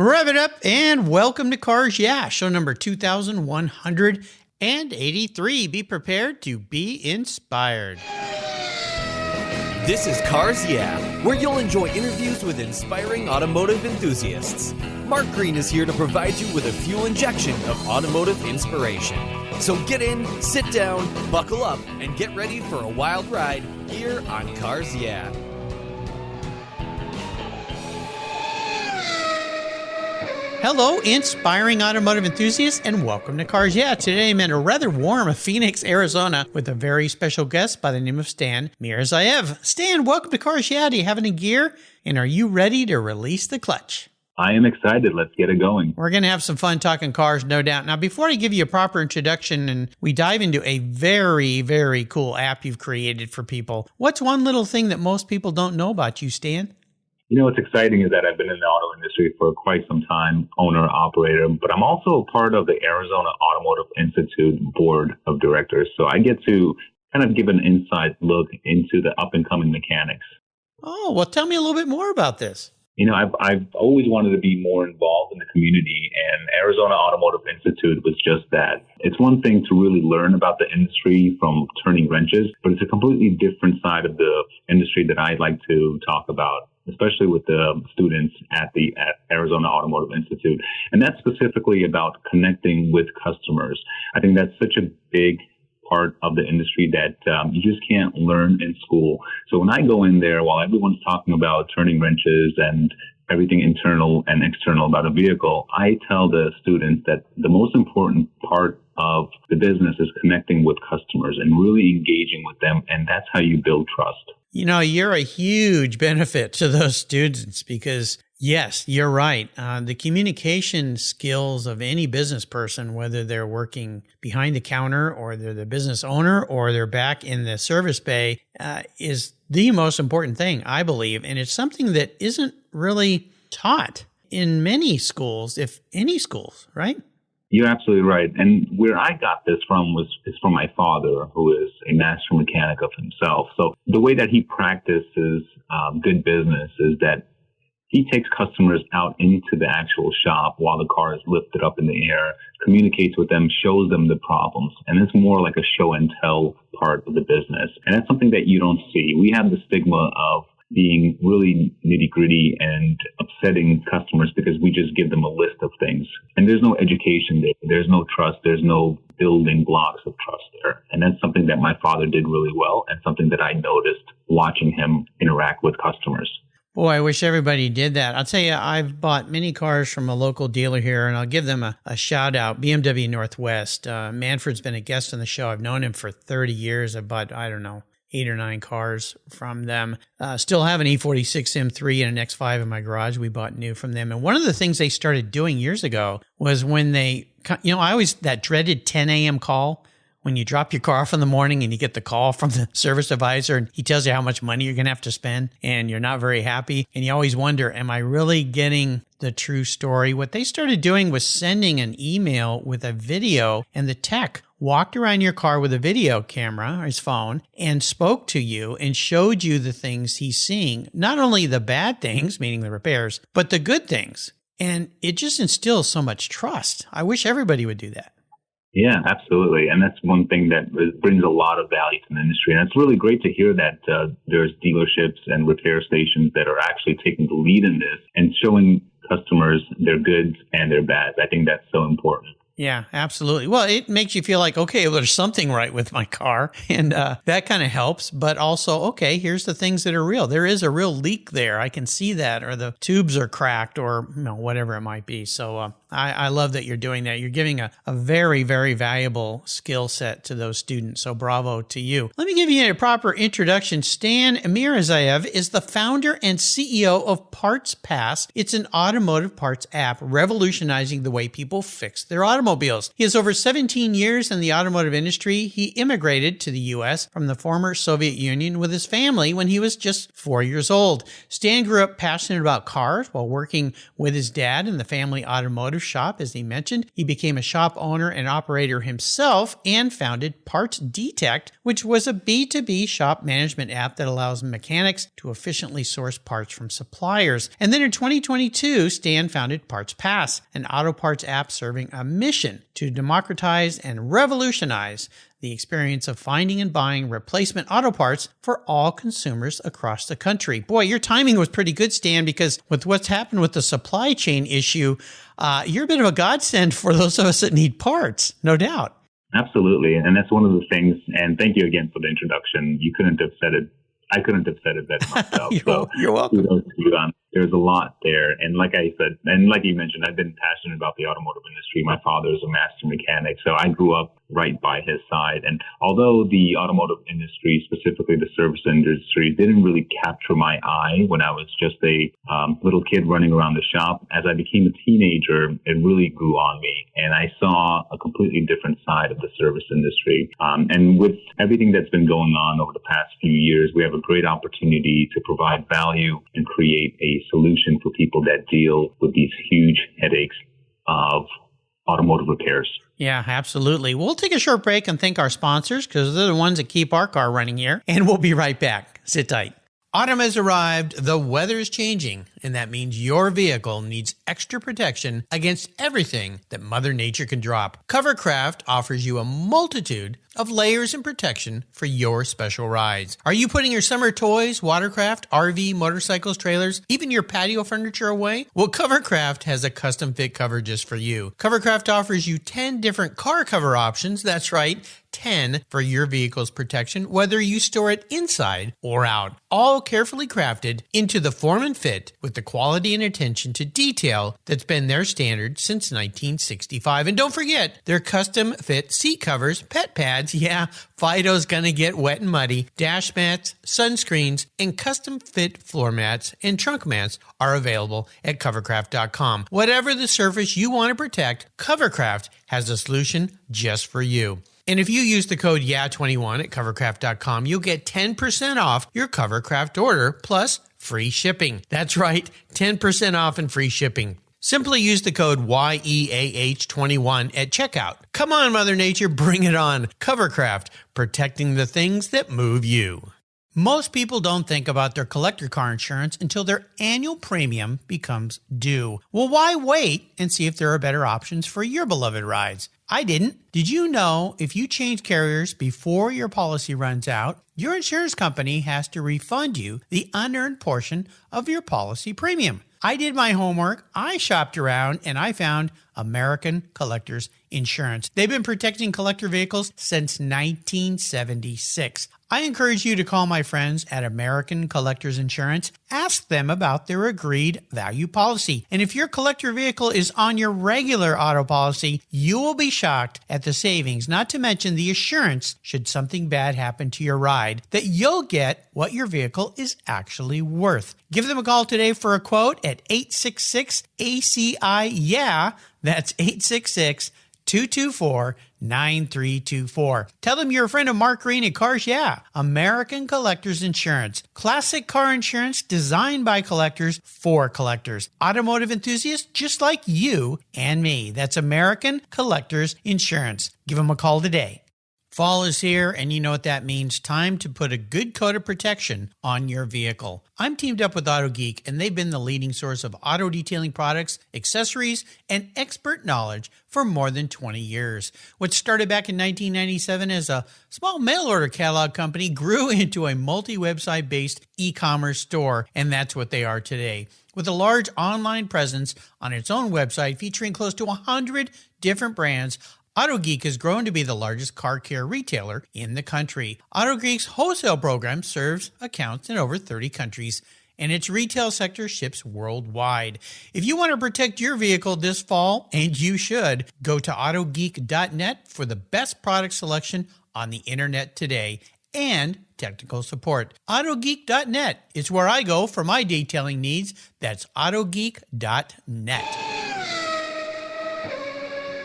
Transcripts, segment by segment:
Rev it up and welcome to Cars Yeah, show number 2183. Be prepared to be inspired. This is Cars Yeah, where you'll enjoy interviews with inspiring automotive enthusiasts. Mark Green is here to provide you with a fuel injection of automotive inspiration. So get in, sit down, buckle up, and get ready for a wild ride here on Cars Yeah. Hello, inspiring automotive enthusiasts, and welcome to Cars Yeah. Today I'm in a rather warm Phoenix, Arizona, with a very special guest by the name of Stan Mirzayev. Stan, welcome to Cars Yeah. Do you have any gear? And are you ready to release the clutch? I am excited. Let's get it going. We're going to have some fun talking cars, no doubt. Now, before I give you a proper introduction and we dive into a very, very cool app you've created for people, what's one little thing that most people don't know about you, Stan? You know, what's exciting is that I've been in the auto industry for quite some time, owner, operator, but I'm also part of the Arizona Automotive Institute Board of Directors. So I get to kind of give an inside look into the up-and-coming mechanics. Oh, well, tell me a little bit more about this. You know, I've always wanted to be more involved in the community, and Arizona Automotive Institute was just that. It's one thing to really learn about the industry from turning wrenches, but it's a completely different side of the industry that I'd like to talk about, especially with the students at Arizona Automotive Institute. And that's specifically about connecting with customers. I think that's such a big part of the industry that you just can't learn in school. So when I go in there, while everyone's talking about turning wrenches and everything internal and external about a vehicle, I tell the students that the most important part of the business is connecting with customers and really engaging with them. And that's how you build trust. You know, you're a huge benefit to those students because, yes, you're right. The communication skills of any business person, whether they're working behind the counter or they're the business owner or they're back in the service bay, is the most important thing, I believe. And it's something that isn't really taught in many schools, if any schools, right? You're absolutely right. And where I got this from is from my father, who is a master mechanic of himself. So the way that he practices good business is that he takes customers out into the actual shop while the car is lifted up in the air, communicates with them, shows them the problems. And it's more like a show and tell part of the business. And that's something that you don't see. We have the stigma of being really nitty-gritty and upsetting customers because we just give them a list of things. And there's no education there. There's no trust. There's no building blocks of trust there. And that's something that my father did really well and something that I noticed watching him interact with customers. Boy, I wish everybody did that. I'll tell you, I've bought many cars from a local dealer here, and I'll give them a shout out. BMW Northwest. Manfred's been a guest on the show. I've known him for 30 years. I bought, 8 or 9 cars from them. Still have an E46 M3 and an X5 in my garage. We bought new from them. And one of the things they started doing years ago was when they, that dreaded 10 a.m. call, when you drop your car off in the morning and you get the call from the service advisor and he tells you how much money you're going to have to spend and you're not very happy. And you always wonder, am I really getting the true story? What they started doing was sending an email with a video, and the tech walked around your car with a video camera or his phone and spoke to you and showed you the things he's seeing. Not only the bad things, meaning the repairs, but the good things. And it just instills so much trust. I wish everybody would do that. Yeah, absolutely. And that's one thing that brings a lot of value to the industry. And it's really great to hear that there's dealerships and repair stations that are actually taking the lead in this and showing customers their goods and their bads. I think that's so important. Yeah, absolutely. Well, it makes you feel like, okay, well, there's something right with my car. And that kind of helps. But also, okay, here's the things that are real. There is a real leak there. I can see that. Or the tubes are cracked or whatever it might be. So I love that you're doing that. You're giving a very, very valuable skill set to those students. So bravo to you. Let me give you a proper introduction. Stan Mirzayev is the founder and CEO of Parts Pass. It's an automotive parts app revolutionizing the way people fix their automobiles. He has over 17 years in the automotive industry. He immigrated to the U.S. from the former Soviet Union with his family when he was just 4 years old. Stan grew up passionate about cars while working with his dad in the family automotive automotive shop, as he mentioned. He became a shop owner and operator himself and founded Parts Detect, which was a B2B shop management app that allows mechanics to efficiently source parts from suppliers. And then in 2022, Stan founded Parts Pass, an auto parts app serving a mission to democratize and revolutionize the experience of finding and buying replacement auto parts for all consumers across the country. Boy, your timing was pretty good, Stan, because with what's happened with the supply chain issue, you're a bit of a godsend for those of us that need parts, no doubt. Absolutely. And that's one of the things. And thank you again for the introduction. You couldn't have said it. I couldn't have said it better myself. You're welcome. There's a lot there. And like I said, and like you mentioned, I've been passionate about the automotive industry. My father is a master mechanic, so I grew up right by his side. And although the automotive industry, specifically the service industry, didn't really capture my eye when I was just a little kid running around the shop, as I became a teenager, it really grew on me. And I saw a completely different side of the service industry. And with everything that's been going on over the past few years, we have a great opportunity to provide value and create a solution for people that deal with these huge headaches of automotive repairs. Yeah, absolutely. We'll take a short break and thank our sponsors because they're the ones that keep our car running here. And we'll be right back. Sit tight. Autumn has arrived, the weather is changing, and that means your vehicle needs extra protection against everything that Mother Nature can drop. Covercraft offers you a multitude of layers and protection for your special rides. Are you putting your summer toys, watercraft, RV, motorcycles, trailers, even your patio furniture away? Well, Covercraft has a custom fit cover just for you. Covercraft offers you 10 different car cover options. That's right, 10 for your vehicle's protection, whether you store it inside or out. All carefully crafted into the form and fit with the quality and attention to detail that's been their standard since 1965. And don't forget their custom fit seat covers, pet pads, yeah, Fido's gonna get wet and muddy, dash mats, sunscreens, and custom fit floor mats and trunk mats are available at covercraft.com. Whatever the surface you want to protect, Covercraft has a solution just for you. And if you use the code YEAH21 at covercraft.com, you'll get 10% off your Covercraft order plus free shipping. That's right, 10% off and free shipping. Simply use the code YEAH21 at checkout. Come on, Mother Nature, bring it on. Covercraft, protecting the things that move you. Most people don't think about their collector car insurance until their annual premium becomes due. Well, why wait and see if there are better options for your beloved rides? I didn't. Did you know if you change carriers before your policy runs out, your insurance company has to refund you the unearned portion of your policy premium? I did my homework, I shopped around, and I found American Collectors Insurance. They've been protecting collector vehicles since 1976. I encourage you to call my friends at American Collectors Insurance. Ask them about their agreed value policy. And if your collector vehicle is on your regular auto policy, you will be shocked at the savings, not to mention the assurance, should something bad happen to your ride, that you'll get what your vehicle is actually worth. Give them a call today for a quote at 866-ACI-YEAH. That's 866-224-9324. Tell them you're a friend of Mark Green at Cars Yeah! American Collectors Insurance. Classic car insurance designed by collectors for collectors. Automotive enthusiasts just like you and me. That's American Collectors Insurance. Give them a call today. Fall is here, and you know what that means. Time to put a good coat of protection on your vehicle. I'm teamed up with AutoGeek, and they've been the leading source of auto detailing products, accessories, and expert knowledge for more than 20 years. What started back in 1997 as a small mail-order catalog company grew into a multi-website-based e-commerce store, and that's what they are today. With a large online presence on its own website featuring close to 100 different brands, AutoGeek has grown to be the largest car care retailer in the country. AutoGeek's wholesale program serves accounts in over 30 countries, and its retail sector ships worldwide. If you want to protect your vehicle this fall, and you should, go to autogeek.net for the best product selection on the internet today and technical support. Autogeek.net is where I go for my detailing needs. That's autogeek.net.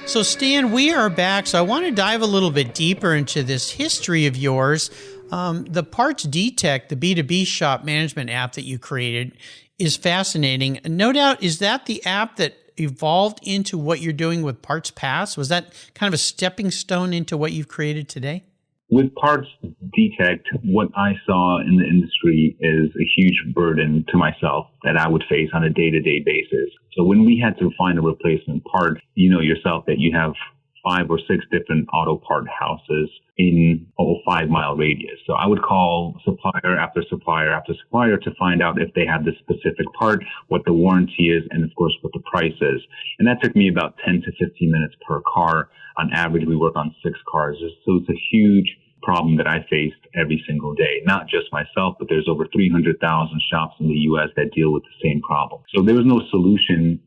So Stan, we are back. So I want to dive a little bit deeper into this history of yours. The Parts Detect, the B2B shop management app that you created, is fascinating. No doubt, is that the app that evolved into what you're doing with Parts Pass? Was that kind of a stepping stone into what you've created today? With Parts Detect, what I saw in the industry is a huge burden to myself that I would face on a day-to-day basis. So when we had to find a replacement part, you know yourself that you have 5 or 6 different auto part houses in a 5-mile radius. So I would call supplier after supplier after supplier to find out if they have this specific part, what the warranty is, and of course what the price is. And that took me about 10 to 15 minutes per car. On average, we work on 6 cars. So it's a huge problem that I faced every single day. Not just myself, but there's over 300,000 shops in the U.S. that deal with the same problem. So there was no solution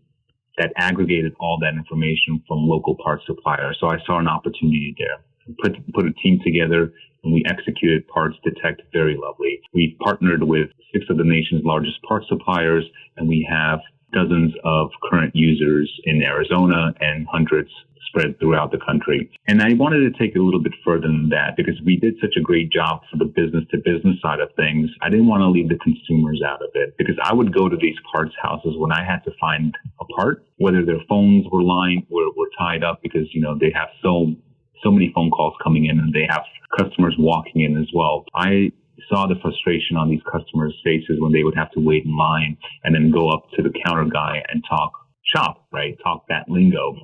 that aggregated all that information from local parts suppliers. So I saw an opportunity there. Put a team together, and we executed Parts Detect very lovely. We partnered with 6 of the nation's largest parts suppliers, and we have dozens of current users in Arizona and hundreds spread throughout the country. And I wanted to take it a little bit further than that because we did such a great job for the business-to-business side of things. I didn't want to leave the consumers out of it because I would go to these parts houses when I had to find a part, whether their phones were tied up because, you know, they have so many phone calls coming in and they have customers walking in as well. I saw the frustration on these customers' faces when they would have to wait in line and then go up to the counter guy and talk shop, right? Talk that lingo.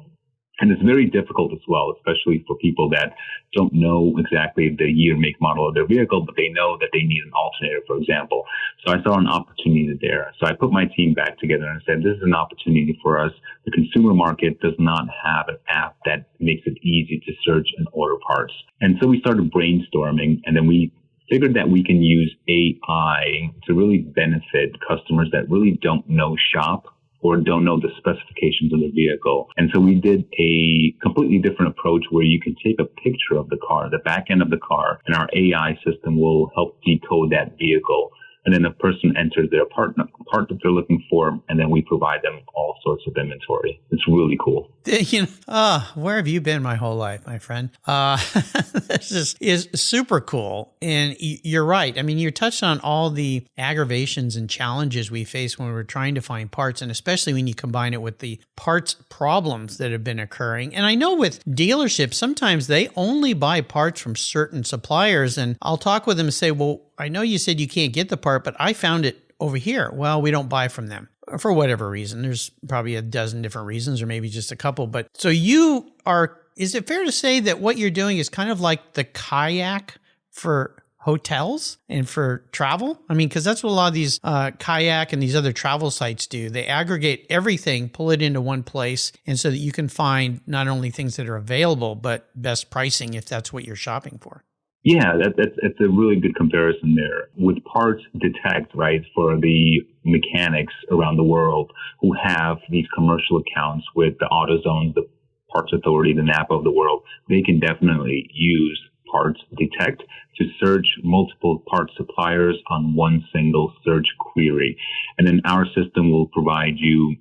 And it's very difficult as well, especially for people that don't know exactly the year, make, model of their vehicle, but they know that they need an alternator, for example. So I saw an opportunity there. So I put my team back together and said, this is an opportunity for us. The consumer market does not have an app that makes it easy to search and order parts. And so we started brainstorming, and then we figured that we can use AI to really benefit customers that really don't know shop or don't know the specifications of the vehicle. And so we did a completely different approach where you can take a picture of the car, the back end of the car, and our AI system will help decode that vehicle. And then the person enters their part that they're looking for, and then we provide them all sorts of inventory. It's really cool. Where have you been my whole life, my friend? This is super cool. And you're right. I mean, you touched on all the aggravations and challenges we face when we're trying to find parts, and especially when you combine it with the parts problems that have been occurring. And I know with dealerships, sometimes they only buy parts from certain suppliers, and I'll talk with them and say, well, I know you said you can't get the part, but I found it over here. Well, we don't buy from them for whatever reason. There's probably a dozen different reasons or maybe just a couple. But so is it fair to say that what you're doing is kind of like the kayak for hotels and for travel? I mean, because that's what a lot of these kayak and these other travel sites do. They aggregate everything, pull it into one place, and so that you can find not only things that are available, but best pricing if that's what you're shopping for. Yeah, that's a really good comparison there. With Parts Detect, right, for the mechanics around the world who have these commercial accounts with the AutoZone, the Parts Authority, the Napa of the world, they can definitely use Parts Detect to search multiple part suppliers on one single search query. And then our system will provide you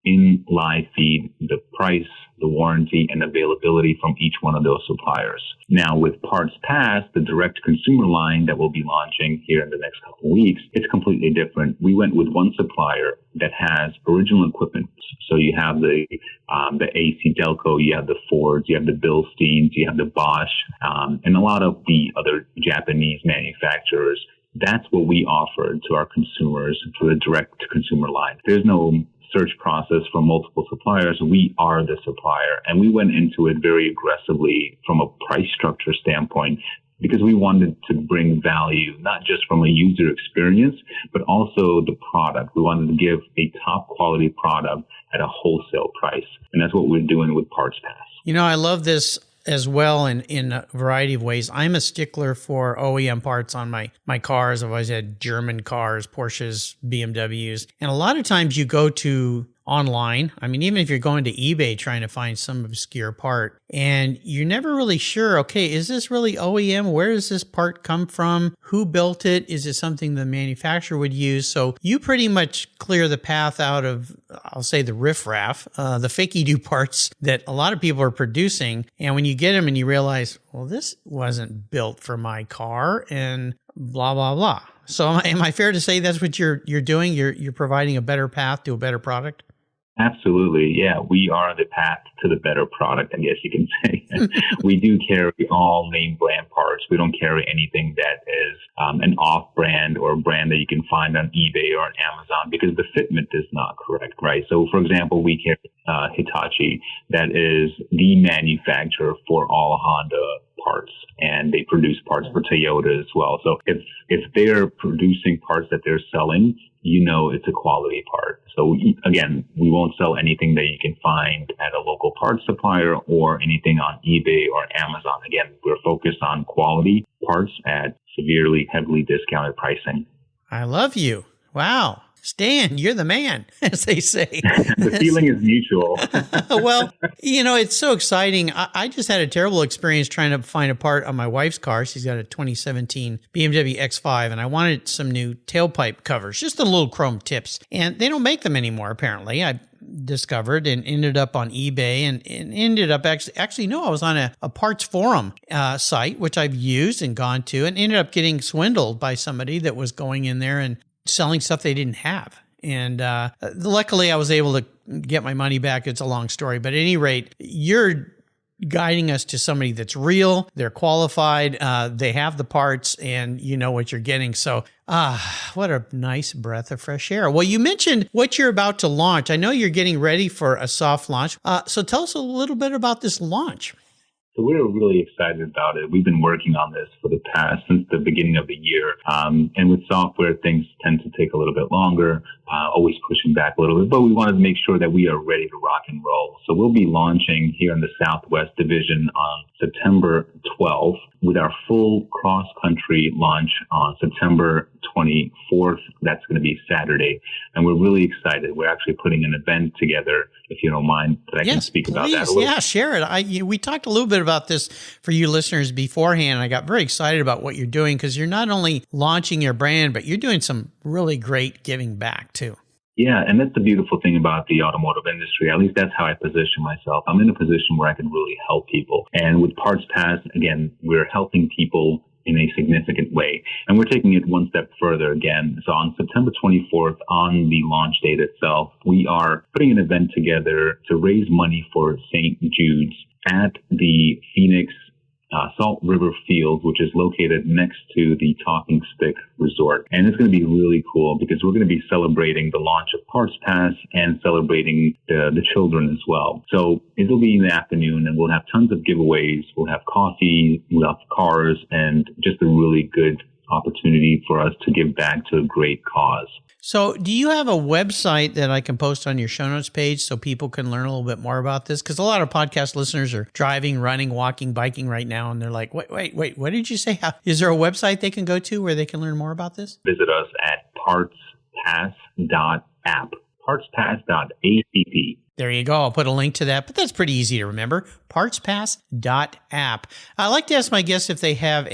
in live feed the price, the warranty, and availability from each one of those suppliers. Now, with Parts Pass, the direct consumer line that we'll be launching here in the next couple of weeks, it's completely different. We went with one supplier that has original equipment. So you have the AC Delco, you have the Fords, you have the Bilsteins, you have the Bosch, and a lot of the other Japanese manufacturers. That's what we offer to our consumers for the direct consumer line. There's no search process for multiple suppliers. We are the supplier, and we went into it very aggressively from a price structure standpoint because we wanted to bring value, not just from a user experience, but also the product. We wanted to give a top quality product at a wholesale price. And that's what we're doing with Parts Pass. You know, I love this as well in a variety of ways. I'm a stickler for OEM parts on my cars. I've always had German cars, Porsches, BMWs. And a lot of times you go to online. I mean, even if you're going to eBay trying to find some obscure part and you're never really sure, okay, is this really OEM? Where does this part come from? Who built it? Is it something the manufacturer would use? So you pretty much clear the path out of, I'll say, the riffraff, the fakey-do parts that a lot of people are producing. And when you get them and you realize, well, this wasn't built for my car and blah, blah, blah. So am I fair to say that's what you're doing? You're providing a better path to a better product? Absolutely. Yeah, we are the path to the better product, I guess you can say. We do carry all name brand parts. We don't carry anything that is an off brand or a brand that you can find on eBay or on Amazon because the fitment is not correct, right? So, for example, we carry Hitachi, that is the manufacturer for all Honda parts, and they produce parts for Toyota as well. So if they're producing parts that they're selling, you know it's a quality part. So again, we won't sell anything that you can find at a local parts supplier or anything on eBay or Amazon. Again, we're focused on quality parts at severely, heavily discounted pricing. I love you. Wow. Stan, you're the man, as they say. The feeling is mutual. Well, it's so exciting. I just had a terrible experience trying to find a part on my wife's car. She's got a 2017 BMW X5, and I wanted some new tailpipe covers, just the little chrome tips. And they don't make them anymore, apparently. I discovered and ended up on eBay and ended up actually, no, I was on a parts forum site, which I've used and gone to, and ended up getting swindled by somebody that was going in there and selling stuff they didn't have. And luckily, I was able to get my money back. It's a long story. But at any rate, you're guiding us to somebody that's real, they're qualified, they have the parts, and you know what you're getting. So, what a nice breath of fresh air. Well, you mentioned what you're about to launch. I know you're getting ready for a soft launch. So tell us a little bit about this launch. So we're really excited about it. We've been working on this since the beginning of the year. And with software, things tend to take a little bit longer, always pushing back a little bit, but we wanted to make sure that we are ready to rock and roll. So we'll be launching here in the Southwest Division on September 12th with our full cross-country launch on September 24th. That's going to be Saturday. And we're really excited. We're actually putting an event together, if you don't mind, that I can speak about that a little. Yeah, share it. We talked a little bit about this for you listeners beforehand. I got very excited about what you're doing because you're not only launching your brand, but you're doing some really great giving back too. Yeah, and that's the beautiful thing about the automotive industry. At least that's how I position myself. I'm in a position where I can really help people. And with Parts Pass, again, we're helping people in a significant way. And we're taking it one step further again. So on September 24th, on the launch date itself, we are putting an event together to raise money for St. Jude's at the Phoenix Salt River Field, which is located next to the Talking Stick Resort. And it's going to be really cool because we're going to be celebrating the launch of Parts Pass and celebrating the children as well. So it'll be in the afternoon and we'll have tons of giveaways. We'll have coffee, we'll have cars, and just a really good opportunity for us to give back to a great cause. So do you have a website that I can post on your show notes page so people can learn a little bit more about this? Because a lot of podcast listeners are driving, running, walking, biking right now, and they're like, wait, what did you say? Is there a website they can go to where they can learn more about this? Visit us at partspass.app, partspass.app. There you go. I'll put a link to that, but that's pretty easy to remember. Partspass.app. I like to ask my guests if they have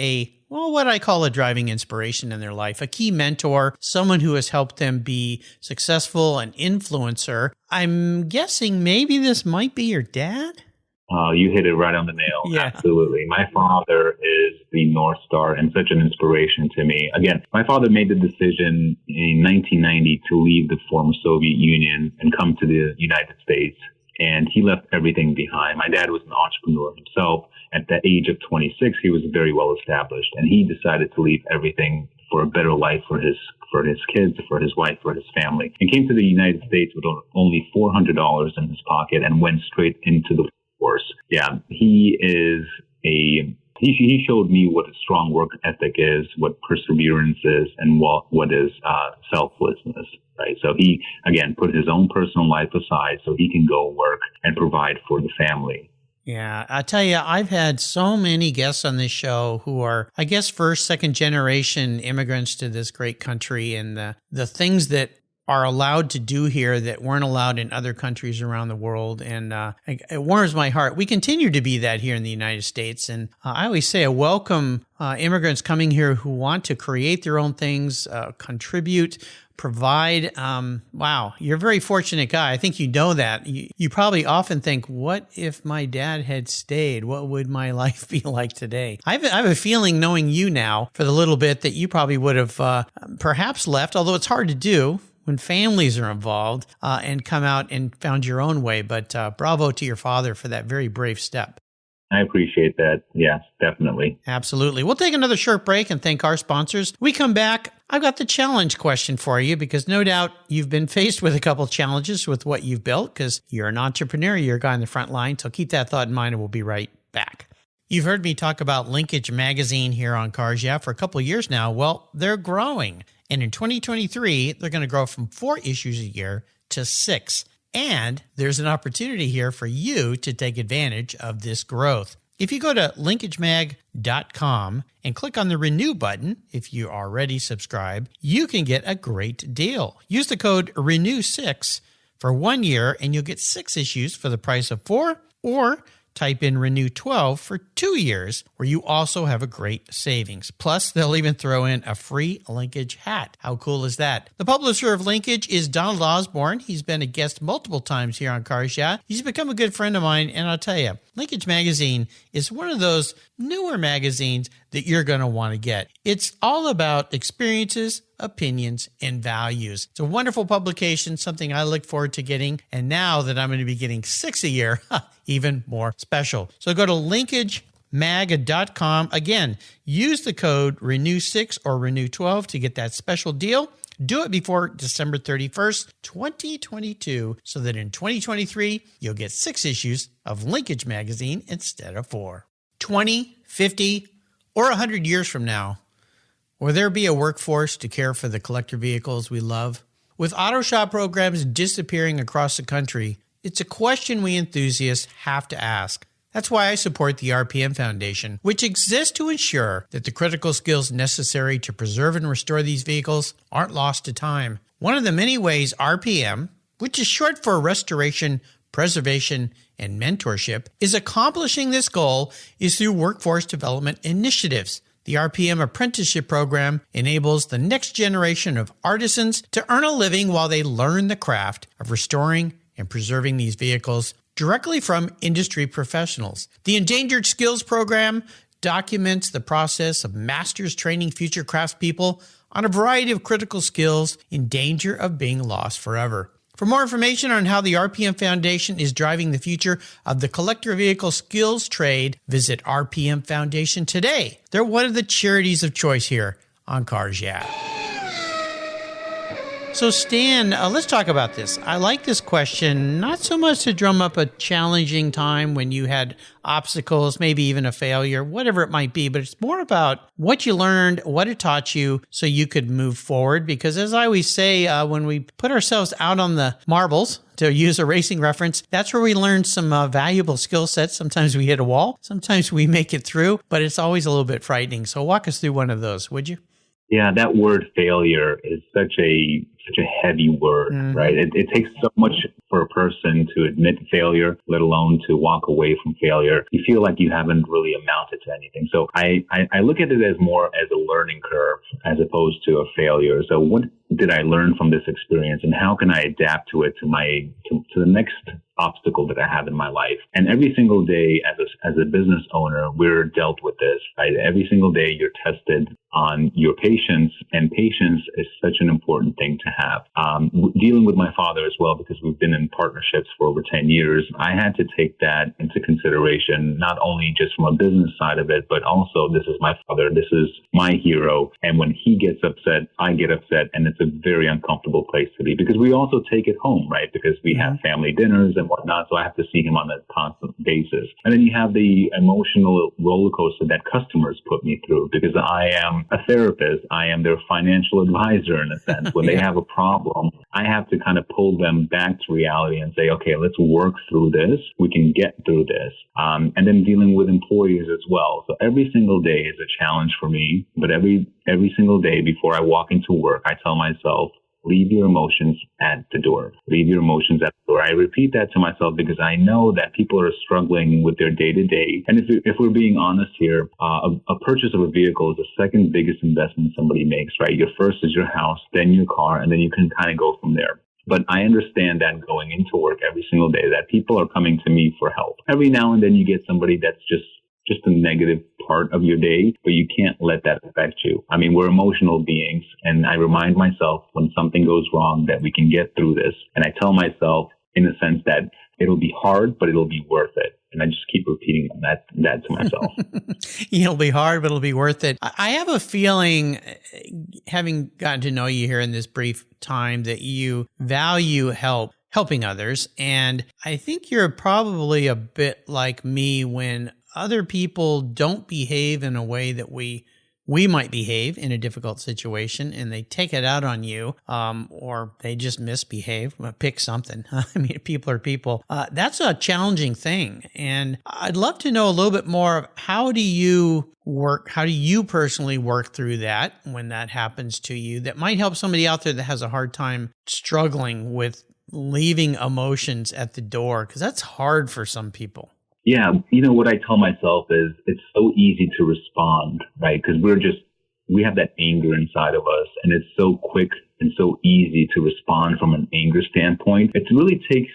what I call a driving inspiration in their life, a key mentor, someone who has helped them be successful, an influencer. I'm guessing maybe this might be your dad? You hit it right on the nail. Yeah. Absolutely. My father is the North Star and such an inspiration to me. Again, my father made the decision in 1990 to leave the former Soviet Union and come to the United States. And he left everything behind. My dad was an entrepreneur himself. At the age of 26, he was very well established, and he decided to leave everything for a better life for his kids, for his wife, for his family, and came to the United States with only $400 in his pocket and went straight into the workforce. Yeah, he showed me what a strong work ethic is, what perseverance is, and what is selflessness. Right. So he, again, put his own personal life aside so he can go work and provide for the family. Yeah, I tell you, I've had so many guests on this show who are, I guess, first, second generation immigrants to this great country, and the things that are allowed to do here that weren't allowed in other countries around the world. And it warms my heart. We continue to be that here in the United States. And I always say I welcome immigrants coming here who want to create their own things, contribute, provide. Wow, you're a very fortunate guy. I think you know that. You probably often think, what if my dad had stayed? What would my life be like today? I have a feeling, knowing you now for the little bit, that you probably would have perhaps left, although it's hard to do. when families are involved and come out and found your own way. But bravo to your father for that very brave step. I appreciate that. Yes, definitely. Absolutely. We'll take another short break and thank our sponsors. We come back. I've got the challenge question for you because no doubt you've been faced with a couple challenges with what you've built because you're an entrepreneur. You're a guy on the front line. So keep that thought in mind and we'll be right back. You've heard me talk about Linkage Magazine here on Cars Yeah for a couple of years now. Well, they're growing. And in 2023, they're going to grow from 4 issues a year to 6. And there's an opportunity here for you to take advantage of this growth. If you go to linkagemag.com and click on the renew button, if you already subscribe, you can get a great deal. Use the code RENEW6 for 1 year and you'll get 6 issues for the price of 4, or type in Renew 12 for 2 years, where you also have a great savings. Plus, they'll even throw in a free Linkage hat. How cool is that? The publisher of Linkage is Donald Osborne. He's been a guest multiple times here on Cars Yeah. He's become a good friend of mine, and I'll tell you, Linkage Magazine is one of those newer magazines that you're going to want to get. It's all about experiences, opinions, and values. It's a wonderful publication, something I look forward to getting. And now that I'm going to be getting 6 a year, even more special. So go to linkagemag.com. Again, use the code RENEW6 or RENEW12 to get that special deal. Do it before December 31st, 2022, so that in 2023, you'll get 6 issues of Linkage Magazine instead of 4. 20, 50, or 100 years from now, will there be a workforce to care for the collector vehicles we love? With auto shop programs disappearing across the country, it's a question we enthusiasts have to ask. That's why I support the RPM Foundation, which exists to ensure that the critical skills necessary to preserve and restore these vehicles aren't lost to time. One of the many ways RPM, which is short for Restoration, Preservation, and Mentorship, is accomplishing this goal is through workforce development initiatives. The RPM apprenticeship program enables the next generation of artisans to earn a living while they learn the craft of restoring and preserving these vehicles directly from industry professionals. The Endangered Skills Program documents the process of masters training future craftspeople on a variety of critical skills in danger of being lost forever. For more information on how the RPM Foundation is driving the future of the collector vehicle skills trade, visit RPM Foundation today. They're one of the charities of choice here on Cars Yeah. So Stan, let's talk about this. I like this question, not so much to drum up a challenging time when you had obstacles, maybe even a failure, whatever it might be, but it's more about what you learned, what it taught you so you could move forward. Because as I always say, when we put ourselves out on the marbles, to use a racing reference, that's where we learn some valuable skill sets. Sometimes we hit a wall, sometimes we make it through, but it's always a little bit frightening. So walk us through one of those, would you? Yeah, that word failure is such a heavy word, right? It takes so much for a person to admit failure, let alone to walk away from failure. You feel like you haven't really amounted to anything. So I look at it as more as a learning curve as opposed to a failure. So what did I learn from this experience and how can I adapt to it to the next obstacle that I have in my life? And every single day as a business owner, we're dealt with this, right? Every single day you're tested on your patience, and patience is such an important thing to have. Dealing with my father as well, because we've been in partnerships for over 10 years, I had to take that into consideration, not only just from a business side of it, but also this is my father, this is my hero. And when he gets upset, I get upset, and it's a very uncomfortable place to be because we also take it home, right? Because we have family dinners and whatnot, so I have to see him on a constant basis. And then you have the emotional roller coaster that customers put me through because I am a therapist. I am their financial advisor in a sense. When they have a problem, I have to kind of pull them back to reality and say, okay, let's work through this. We can get through this. And then dealing with employees as well. So every single day is a challenge for me, but every single day before I walk into work, I tell myself, leave your emotions at the door. Leave your emotions at the door. I repeat that to myself because I know that people are struggling with their day-to-day. And if we're being honest here, a purchase of a vehicle is the second biggest investment somebody makes, right? Your first is your house, then your car, and then you can kind of go from there. But I understand that going into work every single day that people are coming to me for help. Every now and then you get somebody that's just just a negative part of your day, but you can't let that affect you. I mean, we're emotional beings, and I remind myself when something goes wrong that we can get through this. And I tell myself, in a sense, that it'll be hard, but it'll be worth it. And I just keep repeating that to myself. It'll be hard, but it'll be worth it. I have a feeling, having gotten to know you here in this brief time, that you value helping others. And I think you're probably a bit like me when other people don't behave in a way that we might behave in a difficult situation, and they take it out on you, or they just misbehave. Pick something. I mean, people are people. That's a challenging thing. And I'd love to know a little bit more of how do you personally work through that when that happens to you, that might help somebody out there that has a hard time struggling with leaving emotions at the door, because that's hard for some people. Yeah, what I tell myself is it's so easy to respond, right? Because we have that anger inside of us, and it's so quick and so easy to respond from an anger standpoint. It really takes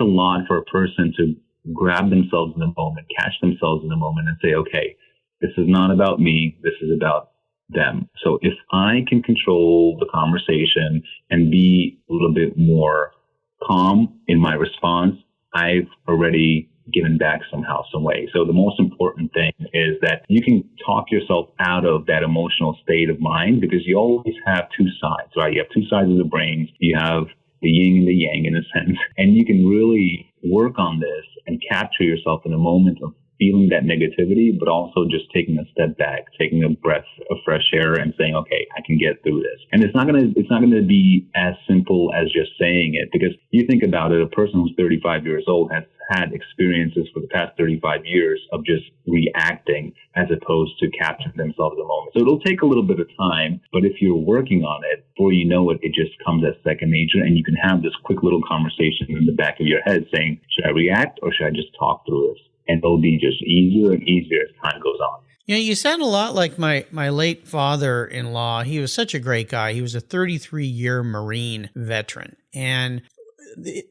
a lot for a person to grab themselves in the moment, catch themselves in the moment, and say, okay, this is not about me, this is about them. So if I can control the conversation and be a little bit more calm in my response, I've already given back somehow, some way. So the most important thing is that you can talk yourself out of that emotional state of mind, because you always have two sides, right? You have two sides of the brain. You have the yin and the yang in a sense, and you can really work on this and capture yourself in a moment of feeling that negativity, but also just taking a step back, taking a breath of fresh air and saying, okay, I can get through this. And it's not going to be as simple as just saying it, because you think about it, a person who's 35 years old has had experiences for the past 35 years of just reacting as opposed to capturing themselves in the moment. So it'll take a little bit of time, but if you're working on it, before you know it, it just comes as second nature, and you can have this quick little conversation in the back of your head saying, should I react or should I just talk through this? And it'll be just easier and easier as time goes on. You sound a lot like my late father-in-law. He was such a great guy. He was a 33-year Marine veteran. And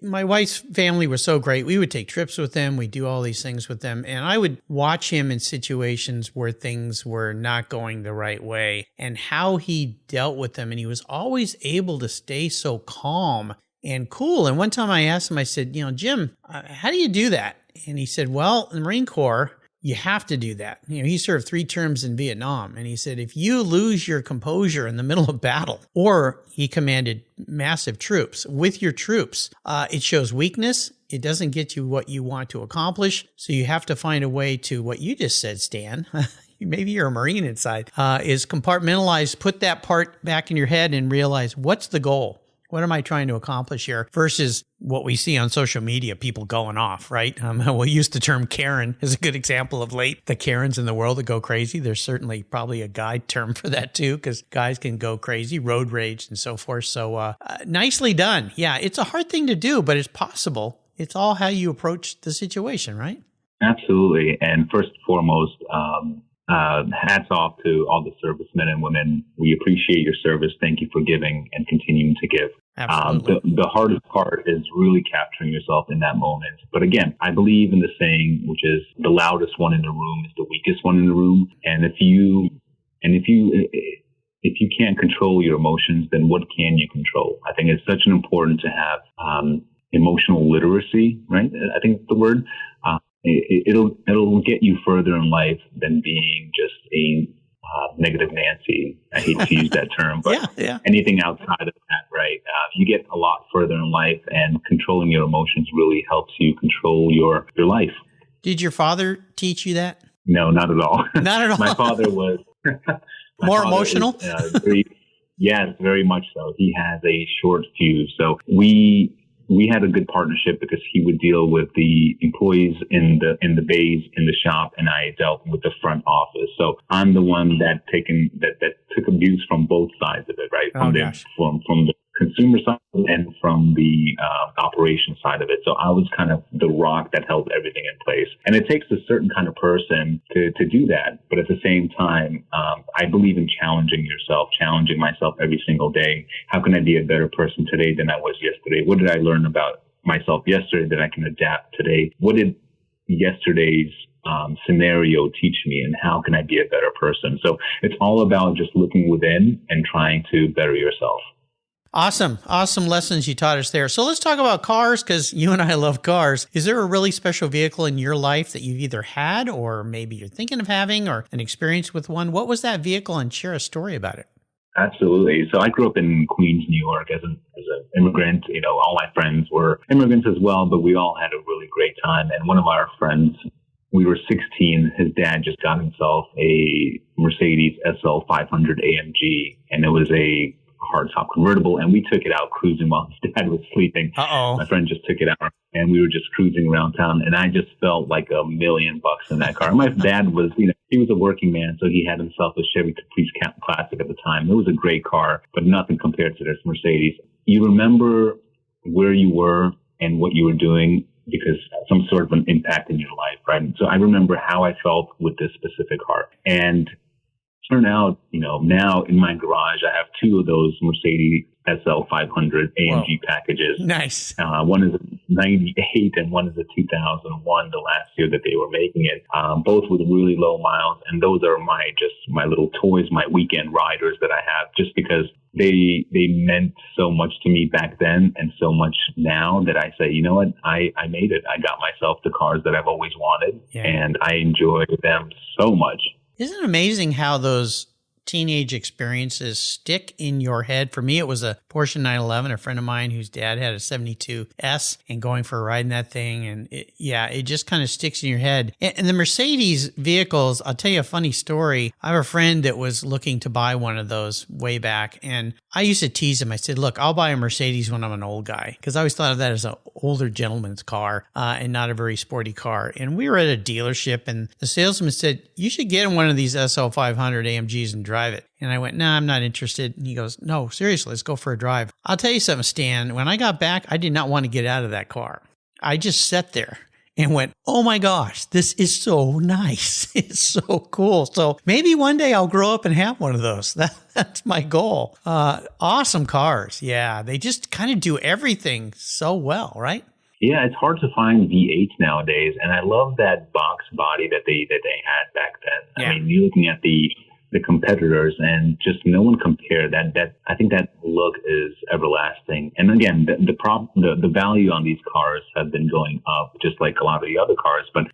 my wife's family was so great. We would take trips with them. We'd do all these things with them. And I would watch him in situations where things were not going the right way and how he dealt with them. And he was always able to stay so calm and cool. And one time I asked him, I said, Jim, how do you do that? And he said, well, in the Marine Corps, you have to do that. He served 3 terms in Vietnam. And he said, if you lose your composure in the middle of battle, or he commanded massive troops, with your troops, it shows weakness. It doesn't get you what you want to accomplish. So you have to find a way to, what you just said, Stan, maybe you're a Marine inside, is compartmentalize, put that part back in your head and realize, what's the goal? What am I trying to accomplish here? Versus what we see on social media, people going off, right? We'll use the term Karen as a good example of late. The Karens in the world that go crazy. There's certainly probably a guide term for that too, because guys can go crazy, road rage and so forth. So nicely done. Yeah, it's a hard thing to do, but it's possible. It's all how you approach the situation, right? Absolutely. And first and foremost, hats off to all the servicemen and women. We appreciate your service. Thank you for giving and continuing to give. Absolutely. The hardest part is really capturing yourself in that moment. But again, I believe in the saying, which is the loudest one in the room is the weakest one in the room. And if you can't control your emotions, then what can you control? I think it's such an important to have emotional literacy, right? I think that's the word. It'll get you further in life than being just a negative Nancy. I hate to use that term, but anything outside of that, right? You get a lot further in life, and controlling your emotions really helps you control your life. Did your father teach you that? No, not at all. Not at all. My father was more emotional. Yes, very much so. He has a short fuse, so we had a good partnership because he would deal with the employees in the bays in the shop, and I dealt with the front office. So I'm the one that took abuse from both sides of it, right? From the consumer side and from the operation side of it. So I was kind of the rock that held everything in place. And it takes a certain kind of person to do that. But at the same time, I believe in challenging yourself, challenging myself every single day. How can I be a better person today than I was yesterday? What did I learn about myself yesterday that I can adapt today? What did yesterday's scenario teach me, and how can I be a better person? So it's all about just looking within and trying to better yourself. Awesome. Awesome lessons you taught us there. So let's talk about cars, because you and I love cars. Is there a really special vehicle in your life that you've either had or maybe you're thinking of having, or an experience with one? What was that vehicle, and share a story about it? Absolutely. So I grew up in Queens, New York as an immigrant. All my friends were immigrants as well, but we all had a really great time. And one of our friends, we were 16. His dad just got himself a Mercedes SL 500 AMG, and it was a hardtop convertible, and we took it out cruising while his dad was sleeping. My friend just took it out, and we were just cruising around town, and I just felt like $1 million in that car. My dad was, he was a working man, so he had himself a Chevy Caprice Classic at the time. It was a great car, but nothing compared to this Mercedes. You remember where you were and what you were doing because some sort of an impact in your life, right? So I remember how I felt with this specific car. And turn out, now in my garage, I have two of those Mercedes SL 500 AMG packages. Nice. One is a 98 and one is a 2001, the last year that they were making it, both with really low miles. And those are my little toys, my weekend riders that I have, just because they meant so much to me back then and so much now that I say, you know what, I made it. I got myself the cars that I've always wanted, and I enjoy them so much. Isn't it amazing how those teenage experiences stick in your head? For me, it was a Porsche 911, a friend of mine whose dad had a 72S, and going for a ride in that thing. And it just kind of sticks in your head. And the Mercedes vehicles, I'll tell you a funny story. I have a friend that was looking to buy one of those way back. And I used to tease him. I said, look, I'll buy a Mercedes when I'm an old guy, because I always thought of that as an older gentleman's car and not a very sporty car. And we were at a dealership, and the salesman said, you should get one of these SL 500 AMGs and drive it. And I went, no, I'm not interested. And he goes, no, seriously, let's go for a drive. I'll tell you something, Stan. When I got back, I did not want to get out of that car. I just sat there and went, oh my gosh, this is so nice. It's so cool. So maybe one day I'll grow up and have one of those. That's my goal. Awesome cars. Yeah, they just kind of do everything so well, right? Yeah, it's hard to find V8s nowadays. And I love that box body that they had back then. Yeah. I mean, you're looking at the competitors, and just no one compared that. I think that look is everlasting. And again, the value on these cars have been going up, just like a lot of the other cars. But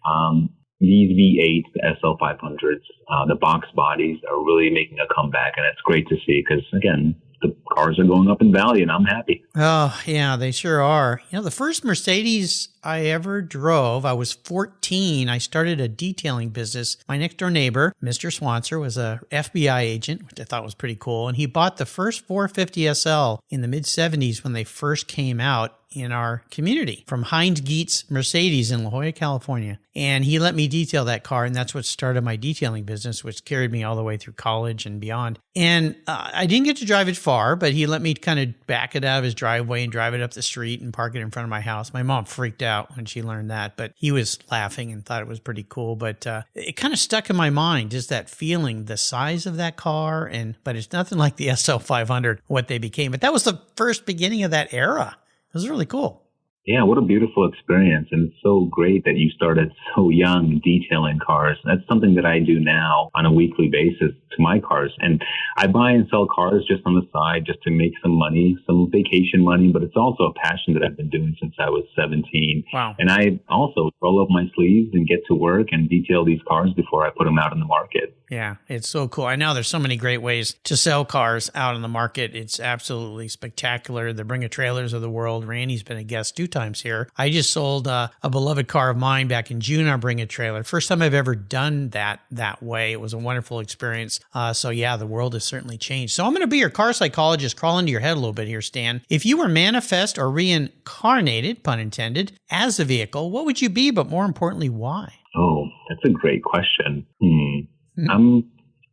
these V8s, the SL 500s, the box bodies are really making a comeback, and it's great to see because, again, the cars are going up in value, and I'm happy. Oh, yeah, they sure are. The first Mercedes I ever drove, I was 14. I started a detailing business. My next door neighbor, Mr. Swanser, was a FBI agent, which I thought was pretty cool. And he bought the first 450 SL in the mid-70s when they first came out in our community from Heinz Geetz Mercedes in La Jolla, California. And he let me detail that car, and that's what started my detailing business, which carried me all the way through college and beyond. And I didn't get to drive it far, but he let me kind of back it out of his driveway and drive it up the street and park it in front of my house. My mom freaked out when she learned that, but he was laughing and thought it was pretty cool. But it kind of stuck in my mind, just that feeling, the size of that car. But it's nothing like the SL 500, what they became. But that was the first beginning of that era. It was really cool. Yeah, what a beautiful experience. And it's so great that you started so young detailing cars. That's something that I do now on a weekly basis to my cars. And I buy and sell cars just on the side, just to make some money, some vacation money. But it's also a passion that I've been doing since I was 17. Wow. And I also roll up my sleeves and get to work and detail these cars before I put them out in the market. Yeah, it's so cool. I know there's so many great ways to sell cars out in the market. It's absolutely spectacular. The Bring a Trailers of the world. Randy's been a guest 2 times here. I just sold a beloved car of mine back in June on Bring a Trailer. First time I've ever done that way. It was a wonderful experience. So yeah, the world has certainly changed. So I'm going to be your car psychologist, crawl into your head a little bit here, Stan. If you were manifest or reincarnated, pun intended, as a vehicle, what would you be? But more importantly, why? Oh, that's a great question.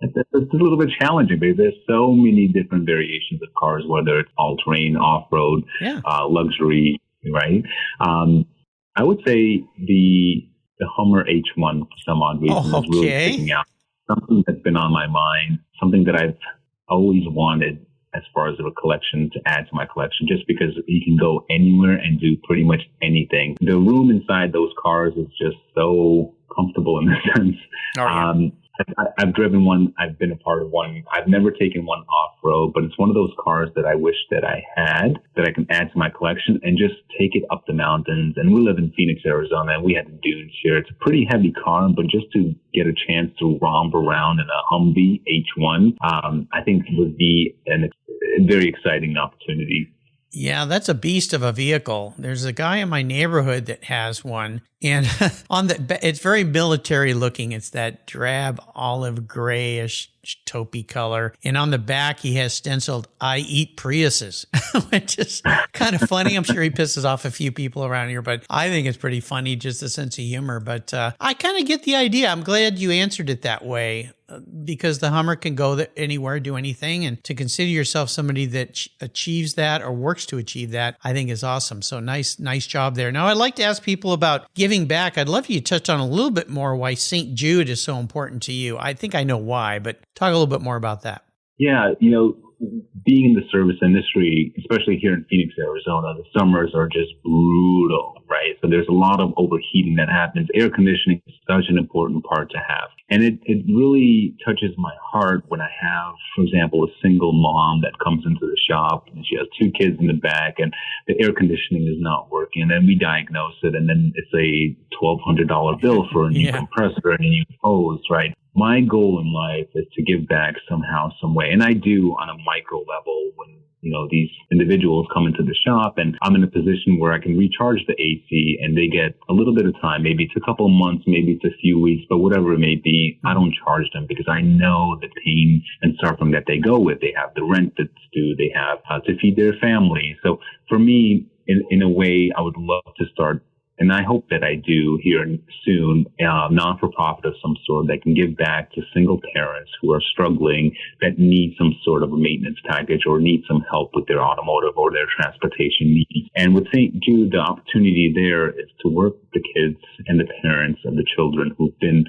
It's a little bit challenging because there's so many different variations of cars, whether it's all-terrain, off-road, luxury, right? I would say the Hummer H1 for some odd reason is really sticking out. Something that's been on my mind, something that I've always wanted. as far as a collection to add to my collection, just because you can go anywhere and do pretty much anything. The room inside those cars is just so comfortable in a sense. Oh, yeah. I've driven one. I've been a part of one. I've never taken one off-road, but it's one of those cars that I wish that I had, that I can add to my collection and just take it up the mountains. And we live in Phoenix, Arizona, and we have dunes here. It's a pretty heavy car, but just to get a chance to romp around in a Humvee H1, I think would be a very exciting opportunity. Yeah, that's a beast of a vehicle. There's a guy in my neighborhood that has one, and it's very military looking. It's that drab olive grayish taupey color, and on the back he has stenciled "I eat Priuses," which is kind of funny. I'm sure he pisses off a few people around here, but I think it's pretty funny, just a sense of humor. But I kind of get the idea. I'm glad you answered it that way. Because the Hummer can go anywhere, do anything, and to consider yourself somebody that achieves that or works to achieve that, I think is awesome. So nice job there. Now, I'd like to ask people about giving back. I'd love you to touch on a little bit more why St. Jude is so important to you. I think I know why, but talk a little bit more about that. Yeah, being in the service industry, especially here in Phoenix, Arizona, the summers are just brutal, right? So there's a lot of overheating that happens. Air conditioning is such an important part to have. And it really touches my heart when I have, for example, a single mom that comes into the shop and she has 2 kids in the back and the air conditioning is not working. And then we diagnose it, and then it's a $1,200 bill for a new compressor and a new hose, right? My goal in life is to give back somehow, some way. And I do on a micro level when, these individuals come into the shop and I'm in a position where I can recharge the AC and they get a little bit of time. Maybe it's a couple of months, maybe it's a few weeks, but whatever it may be, I don't charge them because I know the pain and suffering that they go with. They have the rent that's due. They have to feed their family. So for me, in a way, I would love to start, and I hope that I do here soon, non-for-profit of some sort that can give back to single parents who are struggling, that need some sort of a maintenance package or need some help with their automotive or their transportation needs. And with St. Jude, the opportunity there is to work with the kids and the parents of the children who've been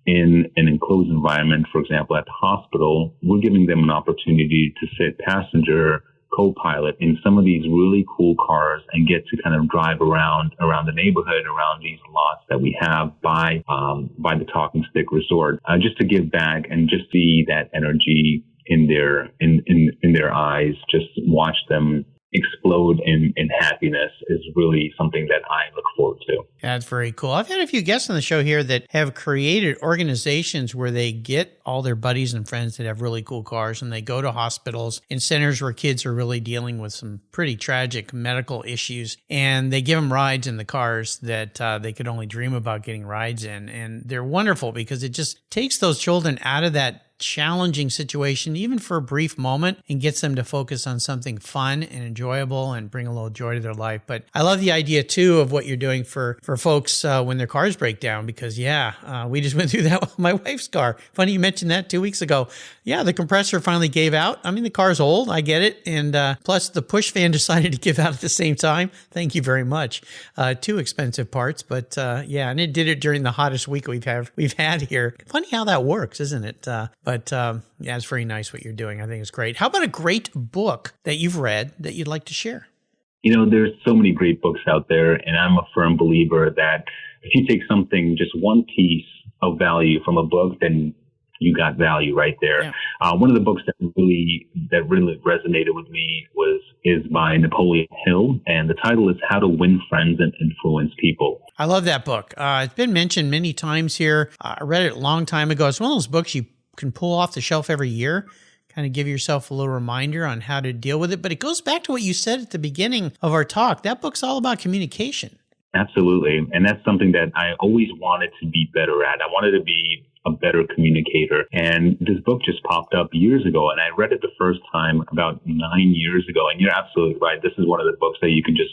in an enclosed environment. For example, at the hospital, we're giving them an opportunity to sit passenger, co-pilot in some of these really cool cars and get to kind of drive around the neighborhood, around these lots that we have by the Talking Stick Resort, just to give back and just see that energy in their eyes, just watch them explode in happiness is really something that I look forward to. That's very cool. I've had a few guests on the show here that have created organizations where they get all their buddies and friends that have really cool cars and they go to hospitals and centers where kids are really dealing with some pretty tragic medical issues, and they give them rides in the cars that they could only dream about getting rides in. And they're wonderful because it just takes those children out of that challenging situation, even for a brief moment, and gets them to focus on something fun and enjoyable and bring a little joy to their life. But I love the idea too of what you're doing for folks when their cars break down, because we just went through that with my wife's car. Funny you mentioned that 2 weeks ago. Yeah, the compressor finally gave out. I mean, the car's old, I get it. And plus the push fan decided to give out at the same time. Thank you very much. 2 expensive parts, but and it did it during the hottest week we've had here. Funny how that works, isn't it? But it's very nice what you're doing. I think it's great. How about a great book that you've read that you'd like to share? There's so many great books out there, and I'm a firm believer that if you take something, just one piece of value from a book, then you got value right there. Yeah. One of the books that really resonated with me is by Napoleon Hill, and the title is How to Win Friends and Influence People. I love that book. It's been mentioned many times here. I read it a long time ago. It's one of those books you can pull off the shelf every year, kind of give yourself a little reminder on how to deal with it. But it goes back to what you said at the beginning of our talk. That book's all about communication. Absolutely. And that's something that I always wanted to be better at. I wanted to be a better communicator. And this book just popped up years ago, and I read it the first time about 9 years ago. And you're absolutely right. This is one of the books that you can just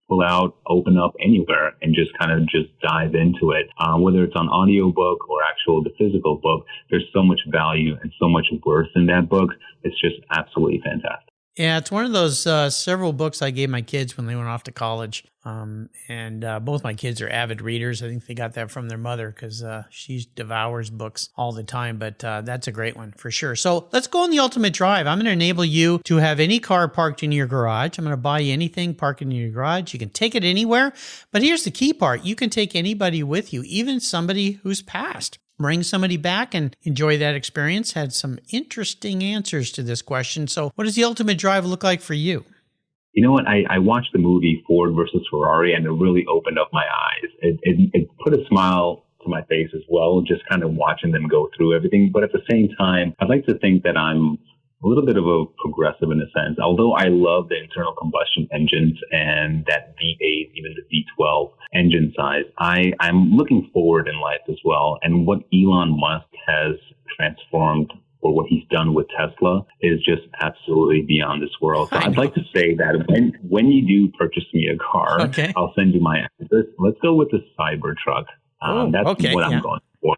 pull out, open up anywhere, and just kind of just dive into it. Whether it's on audiobook or the physical book, there's so much value and so much worth in that book. It's just absolutely fantastic. Yeah, it's one of those several books I gave my kids when they went off to college. And both my kids are avid readers. I think they got that from their mother because she devours books all the time. But that's a great one for sure. So let's go on the ultimate drive. I'm going to enable you to have any car parked in your garage. I'm going to buy you anything parked in your garage. You can take it anywhere. But here's the key part. You can take anybody with you, even somebody who's passed. Bring somebody back and enjoy that experience. Had some interesting answers to this question. So what does the ultimate drive look like for you? You know what? I watched the movie Ford versus Ferrari, and it really opened up my eyes. It put a smile to my face as well, just kind of watching them go through everything. But at the same time, I'd like to think that I'm a little bit of a progressive in a sense. Although I love the internal combustion engines and that V8, even the V12 engine size, I'm looking forward in life as well. And what Elon Musk has transformed, or what he's done with Tesla, is just absolutely beyond this world. So I'd like to say that when you do purchase me a car, okay, I'll send you my address. Let's go with the Cybertruck. That's what I'm going for.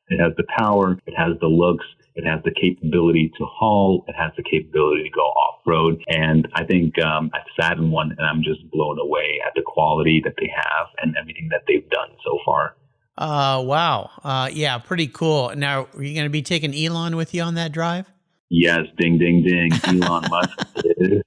It has the power, it has the looks, it has the capability to haul, it has the capability to go off-road. And I think I've sat in one and I'm just blown away at the quality that they have and everything that they've done so far. Wow. Yeah, pretty cool. Now, are you going to be taking Elon with you on that drive? Yes, ding, ding, ding. Elon Musk is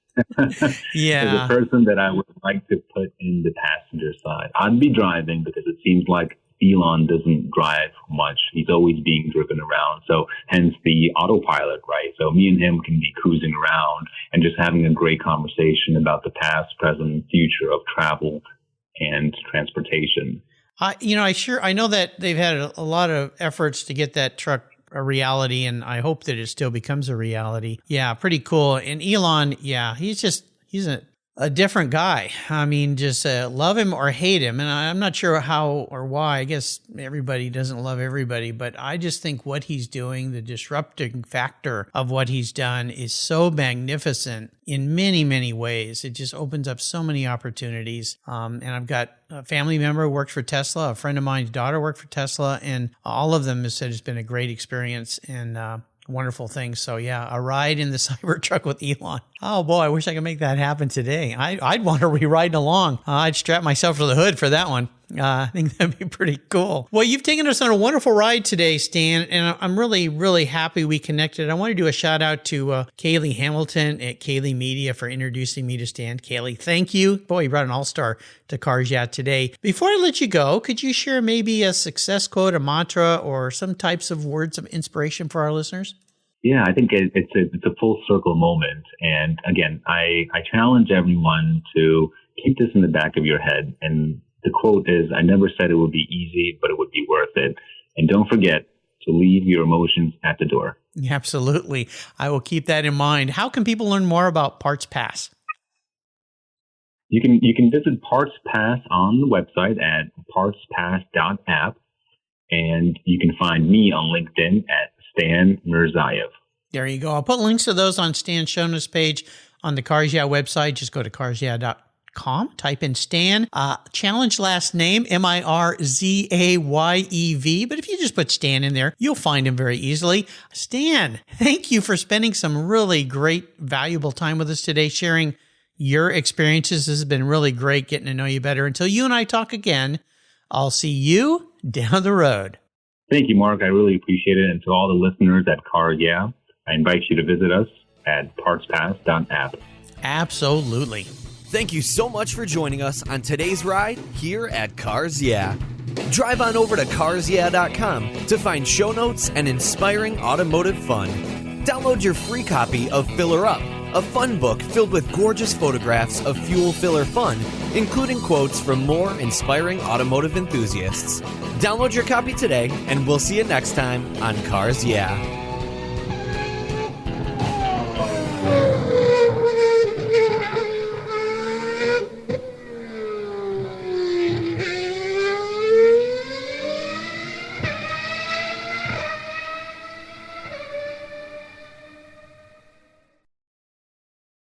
a person that I would like to put in the passenger side. I'd be driving because it seems like Elon doesn't drive much. He's always being driven around. So hence the autopilot, right? So me and him can be cruising around and just having a great conversation about the past, present, future of travel and transportation. I know that they've had a lot of efforts to get that truck a reality, and I hope that it still becomes a reality. Yeah, pretty cool. And Elon, he's a different guy. I mean, just love him or hate him. And I'm not sure how or why. I guess everybody doesn't love everybody, but I just think what he's doing, the disrupting factor of what he's done is so magnificent in many, many ways. It just opens up so many opportunities. And I've got a family member who worked for Tesla. A friend of mine's daughter worked for Tesla, and all of them have said it's been a great experience and wonderful thing. So yeah, a ride in the Cybertruck with Elon. Oh boy, I wish I could make that happen today. I'd want to be riding along. I'd strap myself to the hood for that one. I think that'd be pretty cool. Well, you've taken us on a wonderful ride today, Stan, and I'm really, really happy we connected. I want to do a shout out to Kaylee Hamilton at Kaylee Media for introducing me to Stan. Kaylee, thank you. Boy, you brought an all-star to Cars Yeah today. Before I let you go, could you share maybe a success quote, a mantra, or some types of words of inspiration for our listeners? Yeah, I think it's a full circle moment. And again, I challenge everyone to keep this in the back of your head. And the quote is, I never said it would be easy, but it would be worth it. And don't forget to leave your emotions at the door. Absolutely. I will keep that in mind. How can people learn more about Parts Pass? You can visit Parts Pass on the website at partspass.app. And you can find me on LinkedIn at Stan Mirzayev. There you go. I'll put links to those on Stan's show notes page on the Cars Yeah website. Just go to carsyeah.com, type in Stan, challenge last name, Mirzayev. But if you just put Stan in there, you'll find him very easily. Stan, thank you for spending some really great, valuable time with us today, sharing your experiences. This has been really great getting to know you better. Until you and I talk again, I'll see you down the road. Thank you, Mark. I really appreciate it. And to all the listeners at Cars Yeah, I invite you to visit us at partspass.app. Absolutely. Thank you so much for joining us on today's ride here at Cars Yeah. Drive on over to carsyeah.com to find show notes and inspiring automotive fun. Download your free copy of Filler Up, a fun book filled with gorgeous photographs of fuel filler fun, including quotes from more inspiring automotive enthusiasts. Download your copy today, and we'll see you next time on Cars Yeah.